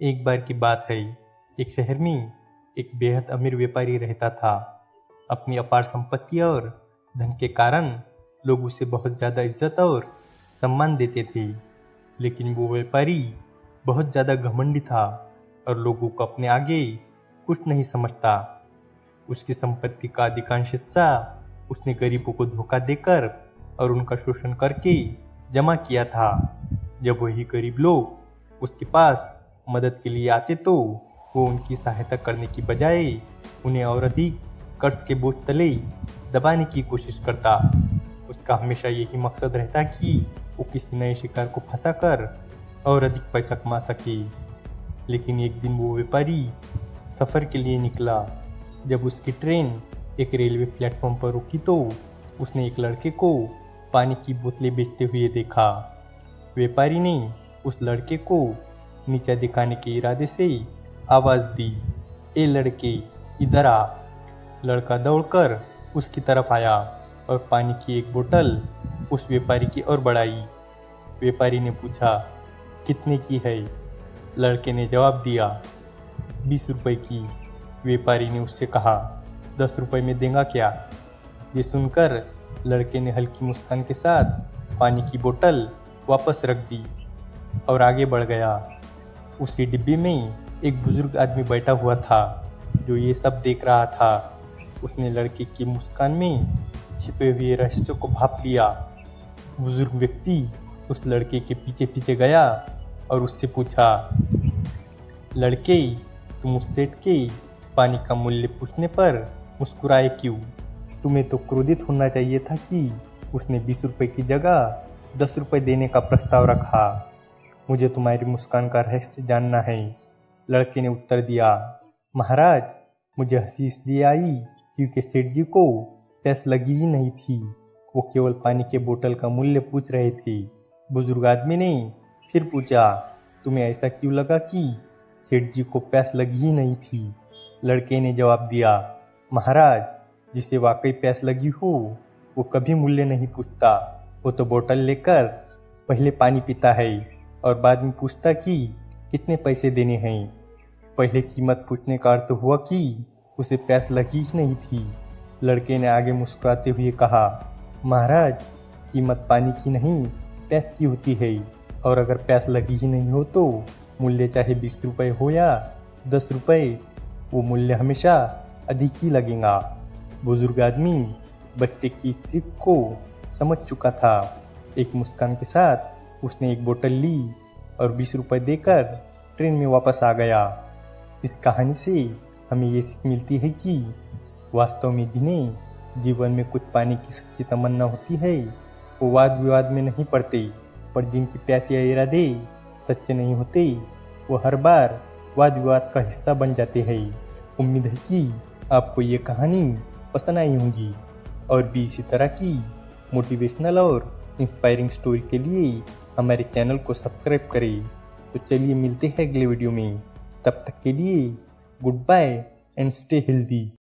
एक बार की बात है, एक शहर में एक बेहद अमीर व्यापारी रहता था। अपनी अपार संपत्ति और धन के कारण लोग उसे बहुत ज़्यादा इज्जत और सम्मान देते थे। लेकिन वो व्यापारी बहुत ज़्यादा घमंडी था और लोगों को अपने आगे कुछ नहीं समझता। उसकी संपत्ति का अधिकांश हिस्सा उसने गरीबों को धोखा देकर और उनका शोषण करके जमा किया था। जब वही गरीब लोग उसके पास मदद के लिए आते तो वो उनकी सहायता करने की बजाय उन्हें और अधिक कर्ज के बोझ तले दबाने की कोशिश करता। उसका हमेशा यही मकसद रहता कि वो किसी नए शिकार को फंसाकर और अधिक पैसा कमा सके। लेकिन एक दिन वो व्यापारी सफ़र के लिए निकला। जब उसकी ट्रेन एक रेलवे प्लेटफॉर्म पर रुकी तो उसने एक लड़के को पानी की बोतलें बेचते हुए देखा। व्यापारी ने उस लड़के को नीचा दिखाने के इरादे से आवाज़ दी, ए लड़के, इधर आ। लड़का दौड़कर उसकी तरफ आया और पानी की एक बोतल उस व्यापारी की ओर बढ़ाई। व्यापारी ने पूछा, कितने की है? लड़के ने जवाब दिया, 20 रुपए की। व्यापारी ने उससे कहा, 10 रुपए में देगा क्या? ये सुनकर लड़के ने हल्की मुस्कान के साथ पानी की बोतल वापस रख दी और आगे बढ़ गया। उसी डिब्बे में एक बुजुर्ग आदमी बैठा हुआ था जो ये सब देख रहा था। उसने लड़के की मुस्कान में छिपे हुए रहस्य को भाप लिया। बुजुर्ग व्यक्ति उस लड़के के पीछे पीछे गया और उससे पूछा, लड़के, तुम उस सेठ के पानी का मूल्य पूछने पर मुस्कुराए क्यों? तुम्हें तो क्रोधित होना चाहिए था कि उसने 20 रुपए की जगह 10 रुपए देने का प्रस्ताव रखा। मुझे तुम्हारी मुस्कान का रहस्य जानना है। लड़के ने उत्तर दिया, महाराज, मुझे हंसी इसलिए आई क्योंकि सेठ जी को प्यास लगी ही नहीं थी। वो केवल पानी के बोतल का मूल्य पूछ रहे थे। बुजुर्ग आदमी ने फिर पूछा, तुम्हें ऐसा क्यों लगा कि सेठ जी को प्यास लगी ही नहीं थी? लड़के ने जवाब दिया, महाराज, जिसे वाकई प्यास लगी हो वो कभी मूल्य नहीं पूछता। वो तो बोतल लेकर पहले पानी पीता है और बाद में पूछता कि कितने पैसे देने हैं। पहले कीमत पूछने का अर्थ हुआ कि उसे प्यास लगी ही नहीं थी। लड़के ने आगे मुस्कुराते हुए कहा, महाराज, कीमत पानी की नहीं प्यास की होती है, और अगर प्यास लगी ही नहीं हो तो मूल्य चाहे 20 रुपए हो या 10 रुपए, वो मूल्य हमेशा अधिक ही लगेगा। बुजुर्ग आदमी बच्चे की सीख को समझ चुका था। एक मुस्कान के साथ उसने एक बोतल ली और 20 रुपए देकर ट्रेन में वापस आ गया। इस कहानी से हमें ये सीख मिलती है कि वास्तव में जिन्हें जीवन में कुछ पाने की सच्ची तमन्ना होती है वो वाद विवाद में नहीं पड़ते, पर जिनकी प्यास या इरादे सच्चे नहीं होते वो हर बार वाद विवाद का हिस्सा बन जाते हैं। उम्मीद है कि आपको ये कहानी पसंद आई होगी और भी इसी तरह की मोटिवेशनल और इंस्पायरिंग स्टोरी के लिए हमारे चैनल को सब्सक्राइब करें। तो चलिए मिलते हैं अगले वीडियो में। तब तक के लिए good bye and stay healthy.